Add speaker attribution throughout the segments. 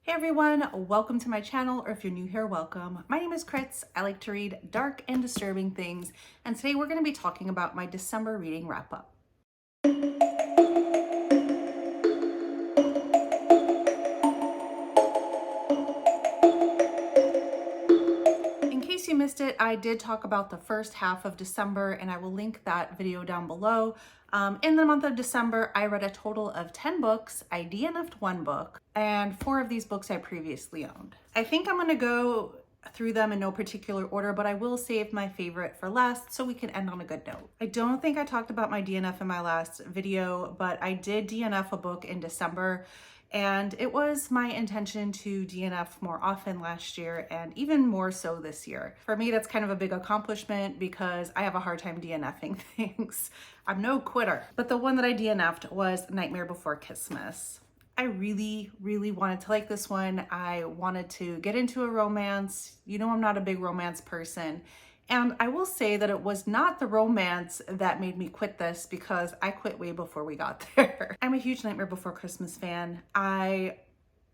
Speaker 1: Hey everyone, welcome to my channel, or if you're new here, welcome. My name is Kritz. I like to read dark and disturbing things, and today we're going to be talking about my December reading wrap-up. In case you missed it, I did talk about the first half of December, and I will link that video down below. In the month of December, I read a total of 10 books. I DNF'd one book, and 4 of these books I previously owned. I think I'm going to go through them in no particular order, but I will save my favorite for last so we can end on a good note. I don't think I talked about my DNF in my last video, but I did DNF a book in December, and it was my intention to DNF more often last year and even more so this year. For me, that's kind of a big accomplishment because I have a hard time DNFing things. I'm no quitter. But the one that I DNF'd was Nightmare Before Kissmas. I really wanted to like this one. I wanted to get into a romance. You know, I'm not a big romance person. And I will say that it was not the romance that made me quit this, because I quit way before we got there. I'm a huge Nightmare Before Christmas fan. I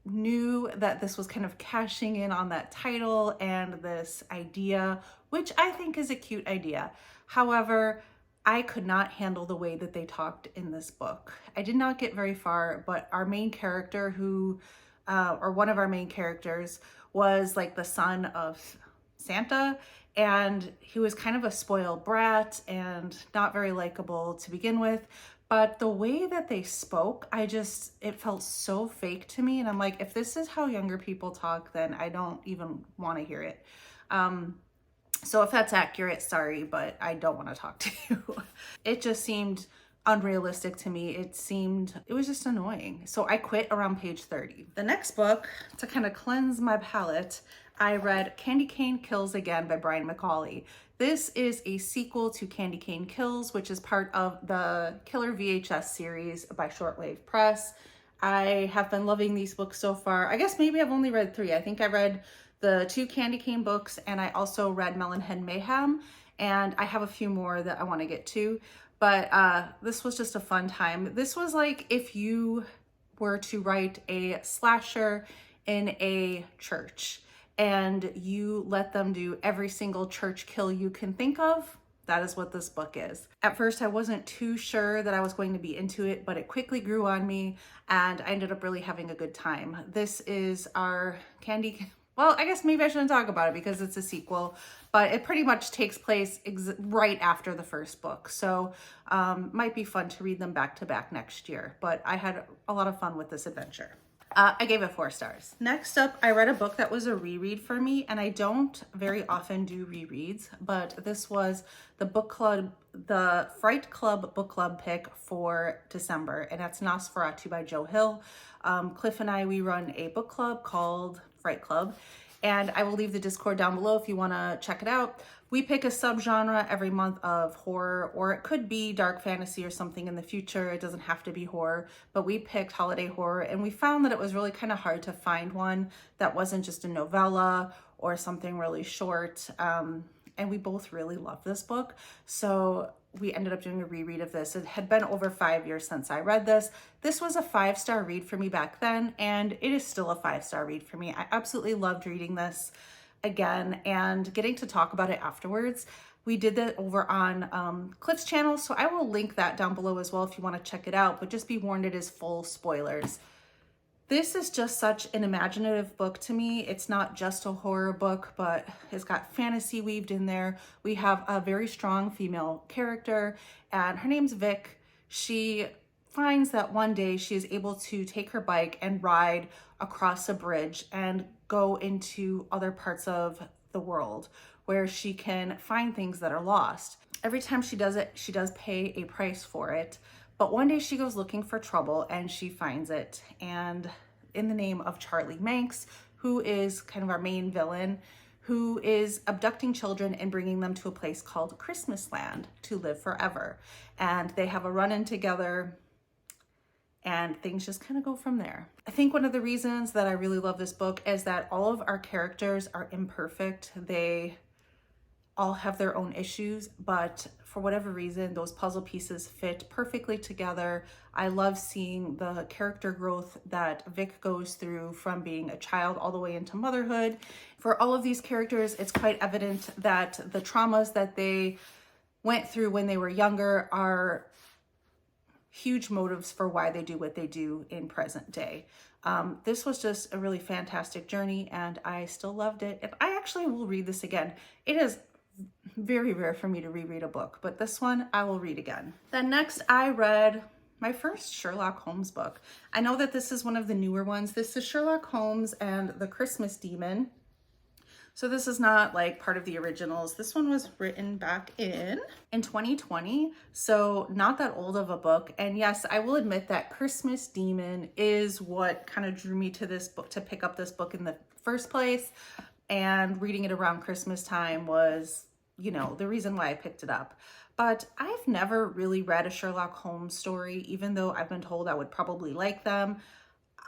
Speaker 1: knew that this was kind of cashing in on that title and this idea, which I think is a cute idea. However, I could not handle the way that they talked in this book. I did not get very far, but our main character or one of our main characters was like the son of Santa, and he was kind of a spoiled brat and not very likable to begin with. But the way that they spoke, it felt so fake to me. And I'm like, if this is how younger people talk, then I don't even want to hear it. So if that's accurate, sorry, but I don't want to talk to you. It just seemed unrealistic to me. It was just annoying. So I quit around page 30. The next book, to kind of cleanse my palate, I read Candy Cane Kills Again by Brian McCauley. This is a sequel to Candy Cane Kills, which is part of the Killer VHS series by Shortwave Press. I have been loving these books so far. I guess maybe I've only read 3. I think I read the 2 Candy Cane books, and I also read Melonhead Mayhem, and I have a few more that I want to get to. But this was just a fun time. This was like if you were to write a slasher in a church and you let them do every single church kill you can think of. That is what this book is. At first, I wasn't too sure that I was going to be into it, but it quickly grew on me, and I ended up really having a good time. This is our well, I guess maybe I shouldn't talk about it because it's a sequel, but it pretty much takes place right after the first book. So might be fun to read them back to back next year, but I had a lot of fun with this adventure. I gave it 4 stars. Next up, I read a book that was a reread for me, and I don't very often do rereads, but this was the Fright Club book club pick for December, and that's Nosferatu by Joe Hill. Cliff and we run a book club called Fright Club, and I will leave the Discord down below if you want to check it out. We pick a subgenre every month of horror, or it could be dark fantasy or something in the future. It doesn't have to be horror, but we picked holiday horror, and we found that it was really kind of hard to find one that wasn't just a novella or something really short. And we both really love this book. So we ended up doing a reread of this. It had been over 5 years since I read this. This was a 5-star read for me back then, and it is still a 5-star read for me. I absolutely loved reading this again and getting to talk about it afterwards. We did that over on Cliff's channel, so I will link that down below as well if you want to check it out, but just be warned, it is full spoilers. This is just such an imaginative book to me. It's not just a horror book, but it's got fantasy weaved in there. We have a very strong female character, and her name's Vic. She finds that one day she is able to take her bike and ride across a bridge and go into other parts of the world where she can find things that are lost. Every time she does it, she does pay a price for it. But one day she goes looking for trouble and she finds it. And in the name of Charlie Manx, who is kind of our main villain, who is abducting children and bringing them to a place called Christmas Land to live forever. And they have a run-in together, and things just kind of go from there. I think one of the reasons that I really love this book is that all of our characters are imperfect. They all have their own issues, but for whatever reason, those puzzle pieces fit perfectly together. I love seeing the character growth that Vic goes through from being a child all the way into motherhood. For all of these characters, it's quite evident that the traumas that they went through when they were younger are huge motives for why they do what they do in present day. This was just a really fantastic journey, and I still loved it. And I actually will read this again. It is very rare for me to reread a book, but this one I will read again. Then next I read my first Sherlock Holmes book. I know that this is one of the newer ones. This is Sherlock Holmes and the Christmas Demon. So this is not like part of the originals. This one was written back in 2020, so not that old of a book. And yes, I will admit that Christmas Demon is what kind of drew me to this book, to pick up this book in the first place. And reading it around Christmas time was, you know, the reason why I picked it up. But I've never really read a Sherlock Holmes story, even though I've been told I would probably like them.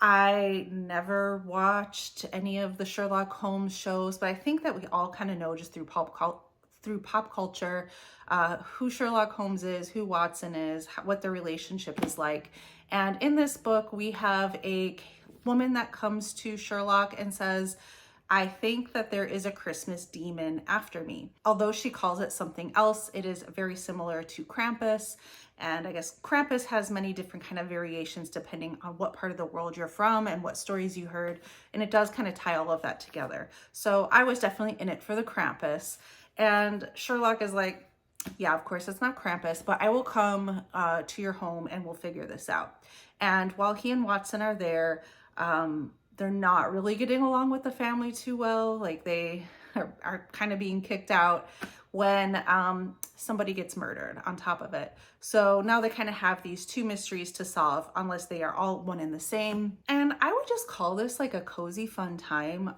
Speaker 1: I never watched any of the Sherlock Holmes shows, but I think that we all kind of know just through pop culture who Sherlock Holmes is, who Watson is, what their relationship is like. And in this book, we have a woman that comes to Sherlock and says, I think that there is a Christmas demon after me. Although she calls it something else, it is very similar to Krampus. And I guess Krampus has many different kind of variations depending on what part of the world you're from and what stories you heard. And it does kind of tie all of that together. So I was definitely in it for the Krampus. And Sherlock is like, yeah, of course it's not Krampus, but I will come to your home and we'll figure this out. And while he and Watson are there, they're not really getting along with the family too well. Like they are kind of being kicked out when somebody gets murdered on top of it. So now they kind of have these two mysteries to solve, unless they are all one and the same. And I would just call this like a cozy, fun time.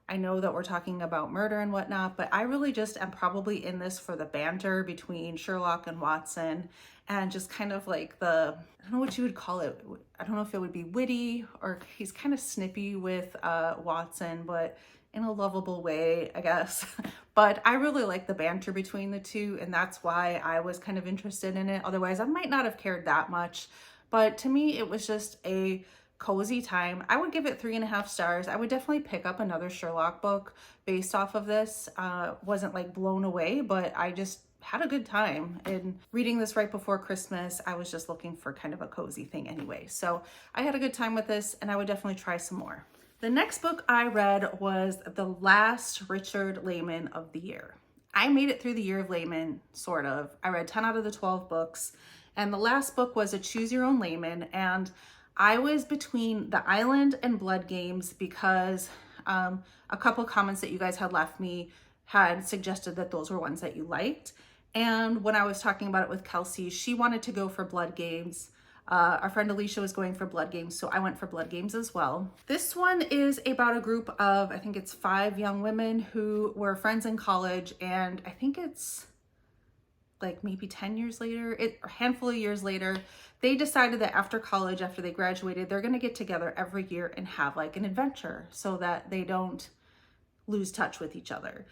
Speaker 1: I know that we're talking about murder and whatnot, but I really just am probably in this for the banter between Sherlock and Watson, and just kind of like the, I don't know what you would call it. I don't know if it would be witty, or he's kind of snippy with Watson, but in a lovable way, I guess. But I really like the banter between the two, and that's why I was kind of interested in it. Otherwise, I might not have cared that much. But to me, it was just a cozy time. I would give it 3.5 stars. I would definitely pick up another Sherlock book based off of this. Wasn't like blown away, but I just had a good time. And reading this right before Christmas, I was just looking for kind of a cozy thing anyway. So I had a good time with this, and I would definitely try some more. The next book I read was The Last Richard Layman of the Year. I made it through the year of Layman, sort of. I read 10 out of the 12 books, and the last book was a Choose Your Own Layman, and I was between The Island and Blood Games because a couple comments that you guys had left me had suggested that those were ones that you liked. And when I was talking about it with Kelsey, she wanted to go for Blood Games. Our friend Alicia was going for Blood Games, so I went for Blood Games as well. This one is about a group of, I think it's 5 young women who were friends in college, and I think it's like maybe 10 years later, a handful of years later, they decided that after college, after they graduated, they're gonna get together every year and have like an adventure so that they don't lose touch with each other.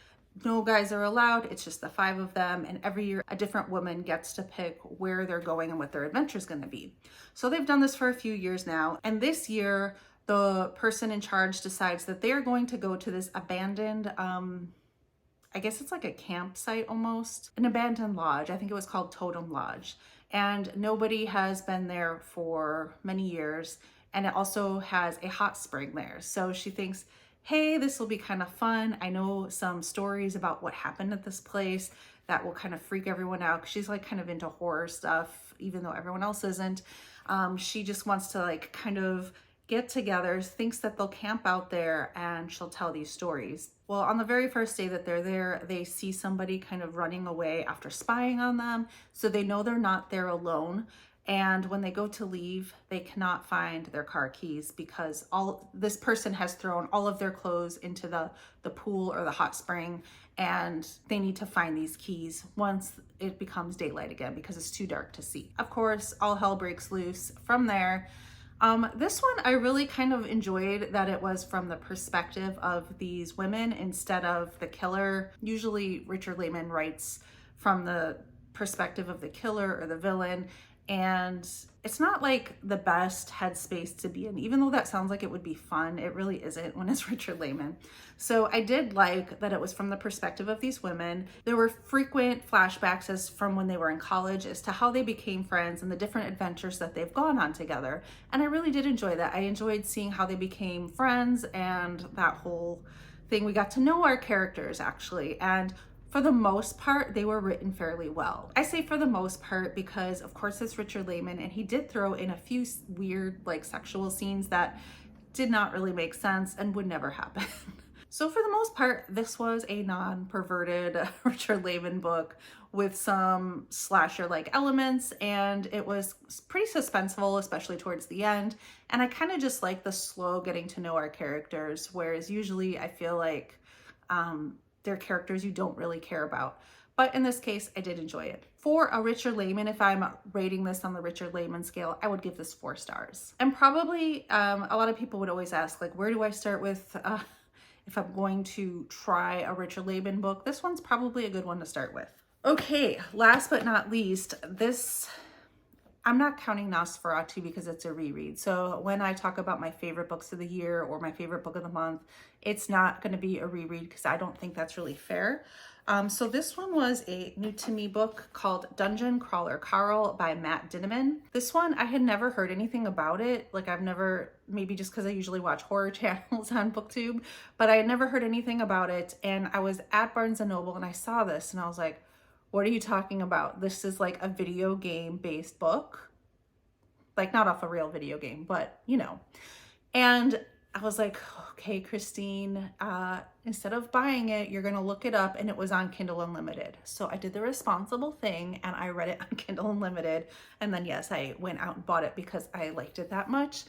Speaker 1: No guys are allowed, it's just the 5 of them, and every year a different woman gets to pick where they're going and what their adventure is going to be. So they've done this for a few years now, and this year the person in charge decides that they are going to go to this abandoned, I guess it's like a campsite almost, an abandoned lodge. I think it was called Totem Lodge, and nobody has been there for many years, and it also has a hot spring there. So she thinks, hey, this will be kind of fun. I know some stories about what happened at this place that will kind of freak everyone out. She's like kind of into horror stuff, even though everyone else isn't. She just wants to like kind of get together, thinks that they'll camp out there, and she'll tell these stories. Well, on the very first day that they're there, they see somebody kind of running away after spying on them. So they know they're not there alone. And when they go to leave, they cannot find their car keys because this person has thrown all of their clothes into the pool or the hot spring, and they need to find these keys once it becomes daylight again because it's too dark to see. Of course, all hell breaks loose from there. This one I really kind of enjoyed that it was from the perspective of these women instead of the killer. Usually Richard Lehman writes from the perspective of the killer or the villain, and it's not like the best headspace to be in. Even though that sounds like it would be fun, it really isn't when it's Richard Lehman. So I did like that it was from the perspective of these women. There were frequent flashbacks as from when they were in college as to how they became friends and the different adventures that they've gone on together. And I really did enjoy that. I enjoyed seeing how they became friends and that whole thing. We got to know our characters actually, and for the most part, they were written fairly well. I say for the most part because, of course, it's Richard Lehman, and he did throw in a few weird, like, sexual scenes that did not really make sense and would never happen. So for the most part, this was a non-perverted Richard Lehman book with some slasher-like elements, and it was pretty suspenseful, especially towards the end. And I kind of just like the slow getting to know our characters, whereas usually I feel like they're characters you don't really care about. But in this case, I did enjoy it. For a Richard Lehman, if I'm rating this on the Richard Lehman scale, I would give this 4 stars. And probably a lot of people would always ask, like, where do I start with if I'm going to try a Richard Lehman book? This one's probably a good one to start with. Okay, last but not least, I'm not counting Nosferatu because it's a reread. So when I talk about my favorite books of the year or my favorite book of the month, it's not going to be a reread because I don't think that's really fair. So this one was a new to me book called Dungeon Crawler Carl by Matt Dinneman. This one, I had never heard anything about it. Like I've never, maybe just because I usually watch horror channels on BookTube, but I had never heard anything about it. And I was at Barnes & Noble and I saw this and I was like, what are you talking about? This is like a video game based book. Like not off a real video game, but you know. And I was like, okay, Christine, instead of buying it, you're gonna look it up, and it was on Kindle Unlimited. So I did the responsible thing and I read it on Kindle Unlimited. And then yes, I went out and bought it because I liked it that much.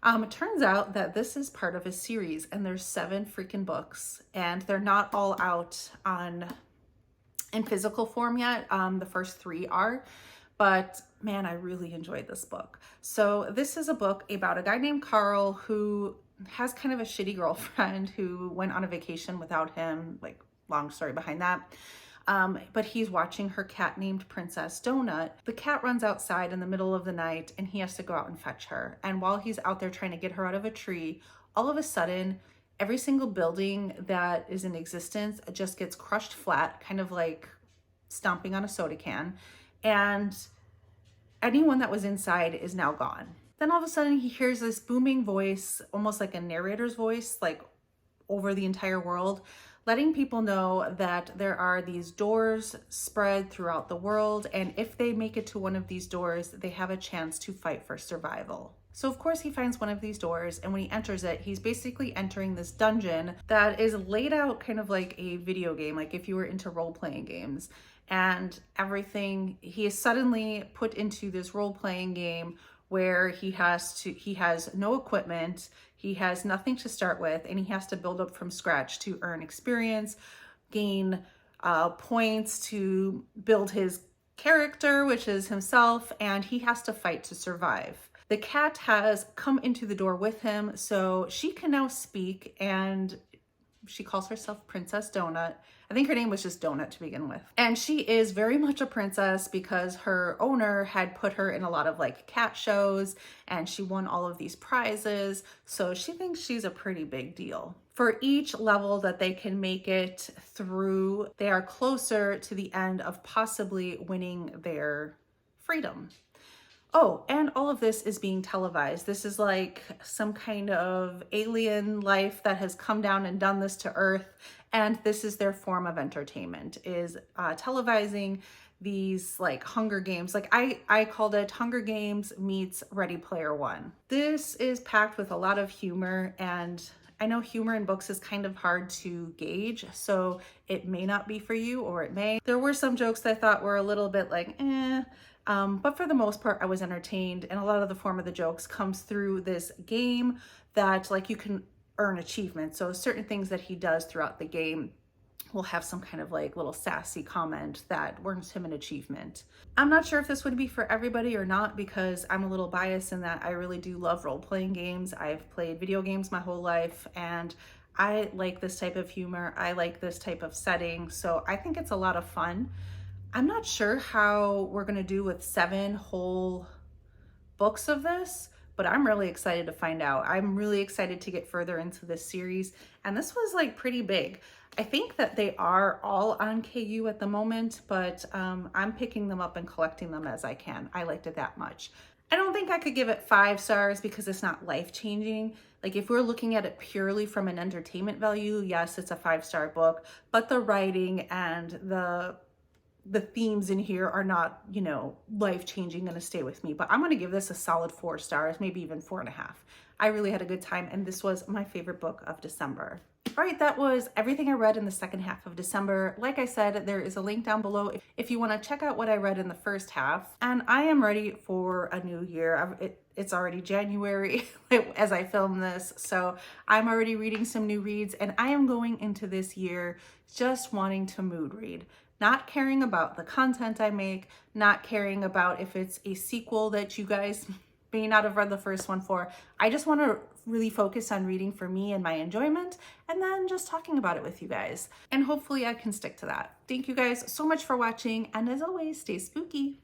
Speaker 1: It turns out that this is part of a series and there's 7 freaking books and they're not all out in physical form yet. The first 3 are, but man, I really enjoyed this book. So this is a book about a guy named Carl who has kind of a shitty girlfriend who went on a vacation without him, like long story behind that. But he's watching her cat named Princess Donut. The cat runs outside in the middle of the night and he has to go out and fetch her. And while he's out there trying to get her out of a tree, all of a sudden, every single building that is in existence just gets crushed flat, kind of like stomping on a soda can. And anyone that was inside is now gone. Then all of a sudden he hears this booming voice, almost like a narrator's voice, like over the entire world, letting people know that there are these doors spread throughout the world. And if they make it to one of these doors, they have a chance to fight for survival. So of course he finds one of these doors, and when he enters it, he's basically entering this dungeon that is laid out kind of like a video game, like if you were into role-playing games. And everything, he is suddenly put into this role-playing game where he has no equipment, he has nothing to start with, and he has to build up from scratch to earn experience, gain points to build his character, which is himself, and he has to fight to survive. The cat has come into the door with him, so she can now speak, and she calls herself Princess Donut. I think her name was just Donut to begin with. And she is very much a princess because her owner had put her in a lot of like cat shows and she won all of these prizes. So she thinks she's a pretty big deal. For each level that they can make it through, they are closer to the end of possibly winning their freedom. Oh, and all of this is being televised. This is like some kind of alien life that has come down and done this to Earth. And this is their form of entertainment, is televising these like Hunger Games. Like I called it Hunger Games meets Ready Player One. This is packed with a lot of humor, and I know humor in books is kind of hard to gauge, so it may not be for you, or it may. There were some jokes that I thought were a little bit like, but for the most part, I was entertained, and a lot of the form of the jokes comes through this game that like you can earn achievements. So certain things that he does throughout the game will have some kind of like little sassy comment that earns him an achievement. I'm not sure if this would be for everybody or not, because I'm a little biased in that I really do love role-playing games. I've played video games my whole life, and I like this type of humor. I like this type of setting, so I think it's a lot of fun. I'm not sure how we're gonna do with 7 whole books of this, but I'm really excited to find out. I'm really excited to get further into this series, and this was like pretty big. I think that they are all on KU at the moment, but I'm picking them up and collecting them as I can. I liked it that much. I don't think I could give it 5 stars because it's not life-changing. Like if we're looking at it purely from an entertainment value, yes, it's a 5-star book, but the writing and the themes in here are not, you know, life-changing, gonna stay with me. But I'm gonna give this a solid 4 stars, maybe even 4.5. I really had a good time, and this was my favorite book of December. All right, that was everything I read in the second half of December. Like I said, there is a link down below if you want to check out what I read in the first half. And I am ready for a new year. It's already January as I film this, so I'm already reading some new reads, and I am going into this year just wanting to mood read. Not caring about the content I make, not caring about if it's a sequel that you guys may not have read the first one for. I just want to really focus on reading for me and my enjoyment, and then just talking about it with you guys. And hopefully I can stick to that. Thank you guys so much for watching, and as always, stay spooky.